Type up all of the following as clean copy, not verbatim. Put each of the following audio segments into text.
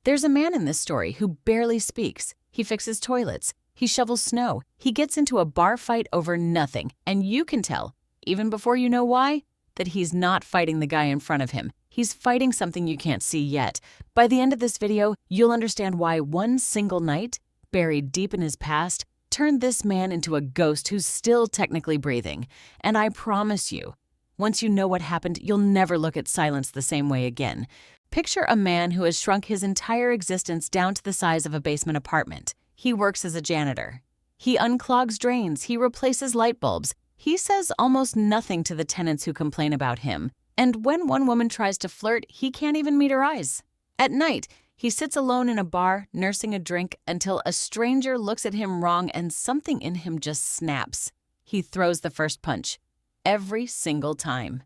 There's a man in this story who barely speaks. He fixes toilets. He shovels snow. He gets into a bar fight over nothing. And you can tell, even before you know why, that he's not fighting the guy in front of him. He's fighting something you can't see yet. By the end of this video, you'll understand why one single night, buried deep in his past, turned this man into a ghost who's still technically breathing. And I promise you, once you know what happened, you'll never look at silence the same way again. Picture a man who has shrunk his entire existence down to the size of a basement apartment. He works as a janitor. He unclogs drains. He replaces light bulbs. He says almost nothing to the tenants who complain about him. And when one woman tries to flirt, he can't even meet her eyes. At night, he sits alone in a bar, nursing a drink, until a stranger looks at him wrong and something in him just snaps. He throws the first punch. Every single time.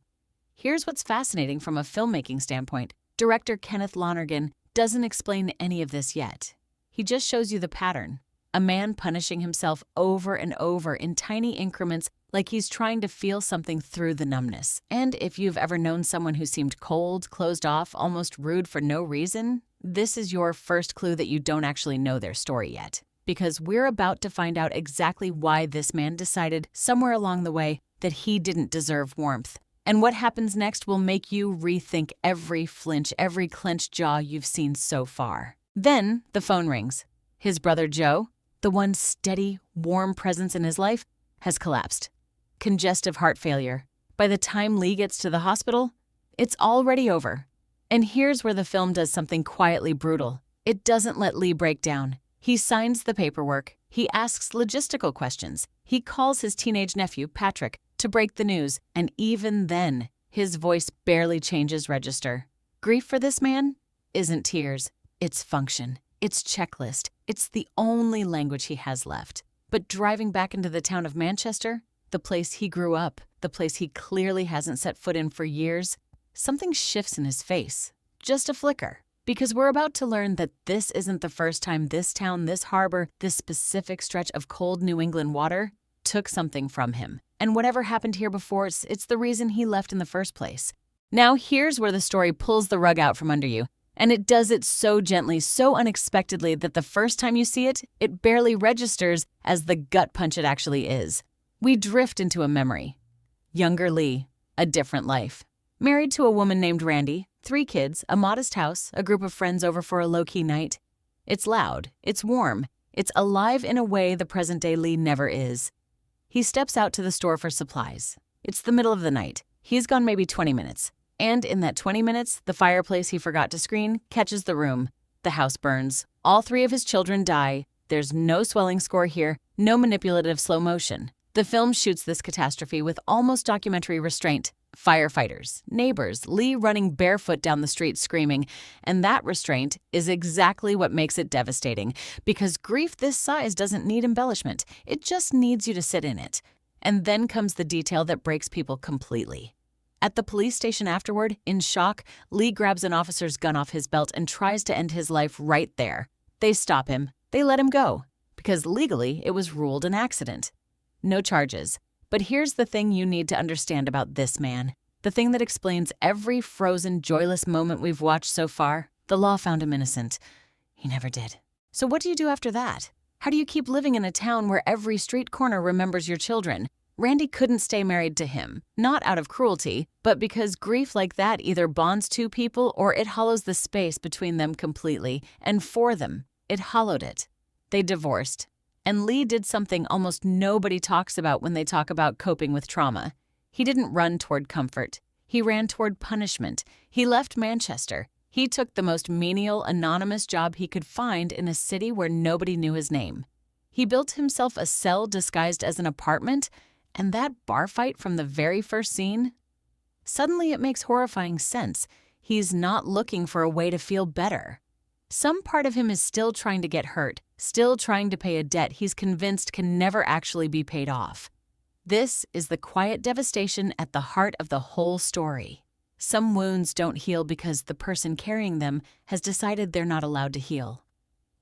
Here's what's fascinating from a filmmaking standpoint. Director Kenneth Lonergan doesn't explain any of this yet. He just shows you the pattern. A man punishing himself over and over in tiny increments like he's trying to feel something through the numbness. And if you've ever known someone who seemed cold, closed off, almost rude for no reason, this is your first clue that you don't actually know their story yet. Because we're about to find out exactly why this man decided somewhere along the way that he didn't deserve warmth. And what happens next will make you rethink every flinch, every clenched jaw you've seen so far. Then the phone rings. His brother Joe, the one steady, warm presence in his life, has collapsed. Congestive heart failure. By the time Lee gets to the hospital, it's already over. And here's where the film does something quietly brutal. It doesn't let Lee break down. He signs the paperwork. He asks logistical questions. He calls his teenage nephew, Patrick, to break the news. And even then, his voice barely changes register. Grief for this man isn't tears. It's function. It's checklist. It's the only language he has left. But driving back into the town of Manchester, the place he grew up, the place he clearly hasn't set foot in for years, something shifts in his face. Just a flicker. Because we're about to learn that this isn't the first time this town, this harbor, this specific stretch of cold New England water took something from him. And whatever happened here before, it's the reason he left in the first place. Now here's where the story pulls the rug out from under you. And it does it so gently, so unexpectedly that the first time you see it, it barely registers as the gut punch it actually is. We drift into a memory. Younger Lee, a different life. Married to a woman named Randy, 3 kids, a modest house, a group of friends over for a low-key night. It's loud, it's warm, it's alive in a way the present-day Lee never is. He steps out to the store for supplies. It's the middle of the night. He's gone maybe 20 minutes. And in that 20 minutes, the fireplace he forgot to screen catches the room. The house burns. All 3 of his children die. There's no swelling score here, no manipulative slow motion. The film shoots this catastrophe with almost documentary restraint. Firefighters, neighbors, Lee running barefoot down the street screaming. And that restraint is exactly what makes it devastating. Because grief this size doesn't need embellishment. It just needs you to sit in it. And then comes the detail that breaks people completely. At the police station afterward, in shock, Lee grabs an officer's gun off his belt and tries to end his life right there. They stop him. They let him go. Because legally, it was ruled an accident. No charges. But here's the thing you need to understand about this man. The thing that explains every frozen, joyless moment we've watched so far. The law found him innocent. He never did. So what do you do after that? How do you keep living in a town where every street corner remembers your children? Randy couldn't stay married to him, not out of cruelty, but because grief like that either bonds 2 people or it hollows the space between them completely. And for them, it hollowed it. They divorced. And Lee did something almost nobody talks about when they talk about coping with trauma. He didn't run toward comfort. He ran toward punishment. He left Manchester. He took the most menial, anonymous job he could find in a city where nobody knew his name. He built himself a cell disguised as an apartment. And that bar fight from the very first scene? Suddenly it makes horrifying sense. He's not looking for a way to feel better. Some part of him is still trying to get hurt, still trying to pay a debt he's convinced can never actually be paid off. This is the quiet devastation at the heart of the whole story. Some wounds don't heal because the person carrying them has decided they're not allowed to heal.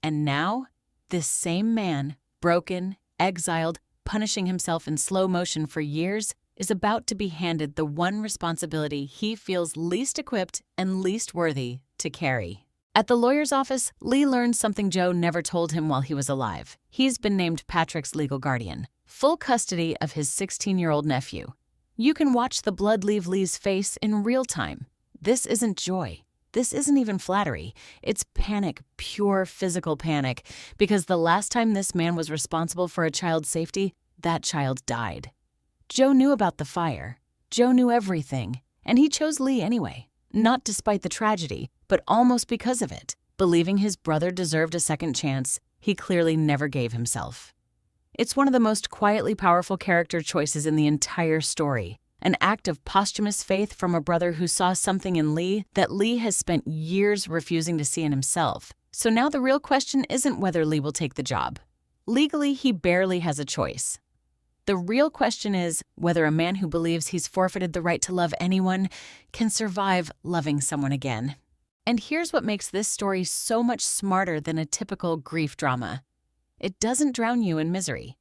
And now, this same man, broken, exiled, punishing himself in slow motion for years, is about to be handed the one responsibility he feels least equipped and least worthy to carry. At the lawyer's office, Lee learns something Joe never told him while he was alive. He's been named Patrick's legal guardian, full custody of his 16-year-old nephew. You can watch the blood leave Lee's face in real time. This isn't joy. This isn't even flattery. It's panic, pure physical panic, because the last time this man was responsible for a child's safety, that child died. Joe knew about the fire. Joe knew everything, and he chose Lee anyway, not despite the tragedy, but almost because of it. Believing his brother deserved a second chance, he clearly never gave himself. It's one of the most quietly powerful character choices in the entire story. An act of posthumous faith from a brother who saw something in Lee that Lee has spent years refusing to see in himself. So now the real question isn't whether Lee will take the job. Legally, he barely has a choice. The real question is whether a man who believes he's forfeited the right to love anyone can survive loving someone again. And here's what makes this story so much smarter than a typical grief drama. It doesn't drown you in misery.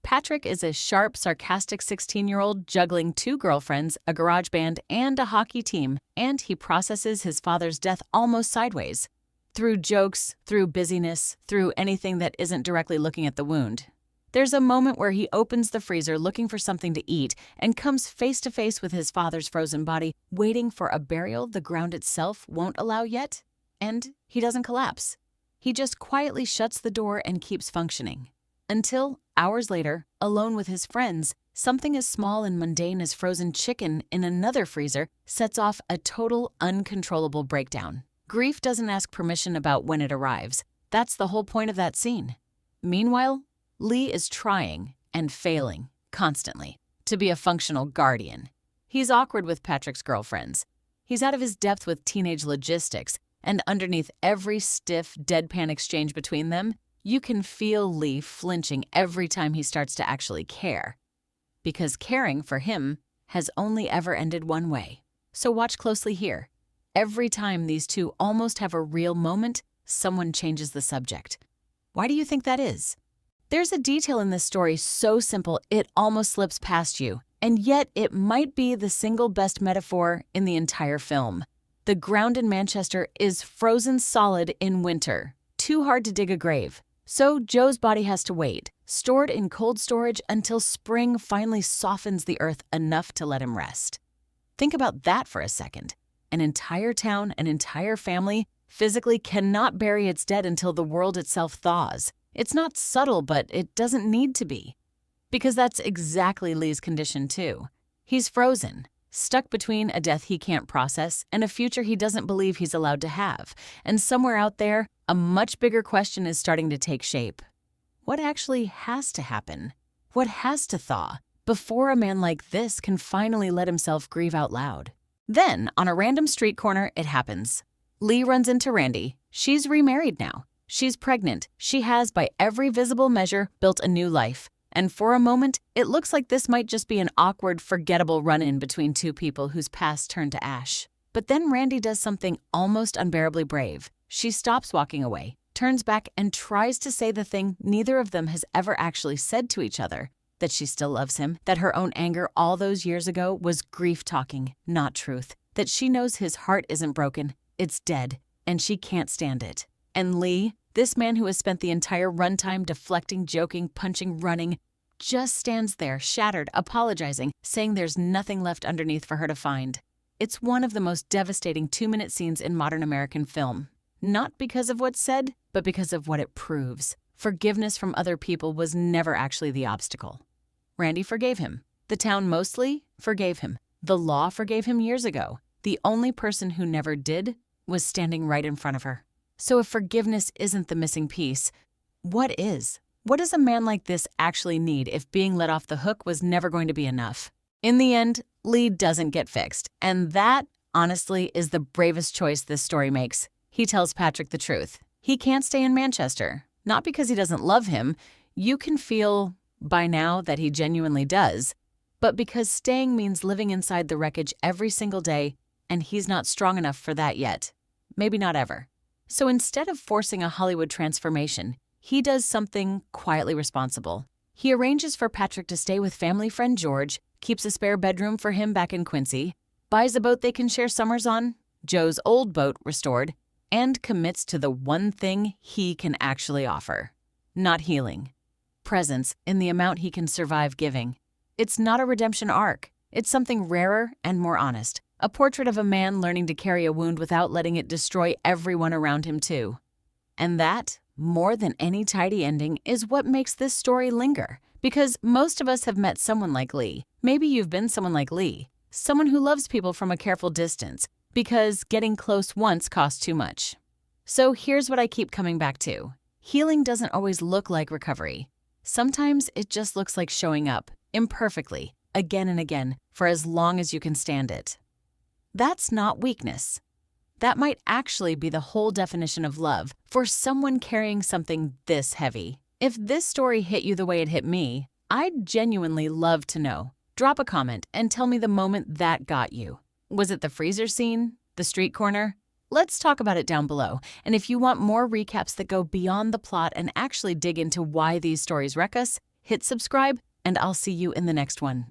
Patrick is a sharp, sarcastic 16-year-old juggling 2 girlfriends, a garage band, and a hockey team, and he processes his father's death almost sideways. Through jokes, through busyness, through anything that isn't directly looking at the wound. There's a moment where he opens the freezer looking for something to eat and comes face to face with his father's frozen body, waiting for a burial the ground itself won't allow yet. And he doesn't collapse. He just quietly shuts the door and keeps functioning. Until, hours later, alone with his friends, something as small and mundane as frozen chicken in another freezer sets off a total, uncontrollable breakdown. Grief doesn't ask permission about when it arrives. That's the whole point of that scene. Meanwhile, Lee is trying and failing constantly to be a functional guardian. He's awkward with Patrick's girlfriends. He's out of his depth with teenage logistics, and underneath every stiff, deadpan exchange between them, you can feel Lee flinching every time he starts to actually care. Because caring, for him, has only ever ended one way. So watch closely here. Every time these two almost have a real moment, someone changes the subject. Why do you think that is? There's a detail in this story so simple it almost slips past you, and yet it might be the single best metaphor in the entire film. The ground in Manchester is frozen solid in winter, too hard to dig a grave. So Joe's body has to wait, stored in cold storage until spring finally softens the earth enough to let him rest. Think about that for a second. An entire town, an entire family, physically cannot bury its dead until the world itself thaws. It's not subtle, but it doesn't need to be. Because that's exactly Lee's condition too. He's frozen, stuck between a death he can't process and a future he doesn't believe he's allowed to have. And somewhere out there, a much bigger question is starting to take shape. What actually has to happen? What has to thaw before a man like this can finally let himself grieve out loud? Then, on a random street corner, it happens. Lee runs into Randy. She's remarried now. She's pregnant. She has, by every visible measure, built a new life. And for a moment, it looks like this might just be an awkward, forgettable run-in between two people whose past turned to ash. But then Randy does something almost unbearably brave. She stops walking away, turns back, and tries to say the thing neither of them has ever actually said to each other, that she still loves him, that her own anger all those years ago was grief talking, not truth, that she knows his heart isn't broken, it's dead, and she can't stand it. And Lee, this man who has spent the entire runtime deflecting, joking, punching, running, just stands there, shattered, apologizing, saying there's nothing left underneath for her to find. It's one of the most devastating 2-minute scenes in modern American film. Not because of what's said, but because of what it proves. Forgiveness from other people was never actually the obstacle. Randy forgave him. The town mostly forgave him. The law forgave him years ago. The only person who never did was standing right in front of her. So if forgiveness isn't the missing piece, what is? What does a man like this actually need if being let off the hook was never going to be enough? In the end, Lee doesn't get fixed. And that, honestly, is the bravest choice this story makes. He tells Patrick the truth. He can't stay in Manchester. Not because he doesn't love him. You can feel, by now, that he genuinely does. But because staying means living inside the wreckage every single day, and he's not strong enough for that yet. Maybe not ever. So instead of forcing a Hollywood transformation, he does something quietly responsible. He arranges for Patrick to stay with family friend George, keeps a spare bedroom for him back in Quincy, buys a boat they can share summers on, Joe's old boat restored, and commits to the one thing he can actually offer. Not healing. Presence in the amount he can survive giving. It's not a redemption arc. It's something rarer and more honest. A portrait of a man learning to carry a wound without letting it destroy everyone around him too. And that, more than any tidy ending, is what makes this story linger. Because most of us have met someone like Lee. Maybe you've been someone like Lee. Someone who loves people from a careful distance, because getting close once costs too much. So here's what I keep coming back to. Healing doesn't always look like recovery. Sometimes it just looks like showing up, imperfectly, again and again, for as long as you can stand it. That's not weakness. That might actually be the whole definition of love for someone carrying something this heavy. If this story hit you the way it hit me, I'd genuinely love to know. Drop a comment and tell me the moment that got you. Was it the freezer scene? The street corner? Let's talk about it down below. And if you want more recaps that go beyond the plot and actually dig into why these stories wreck us, hit subscribe, and I'll see you in the next one.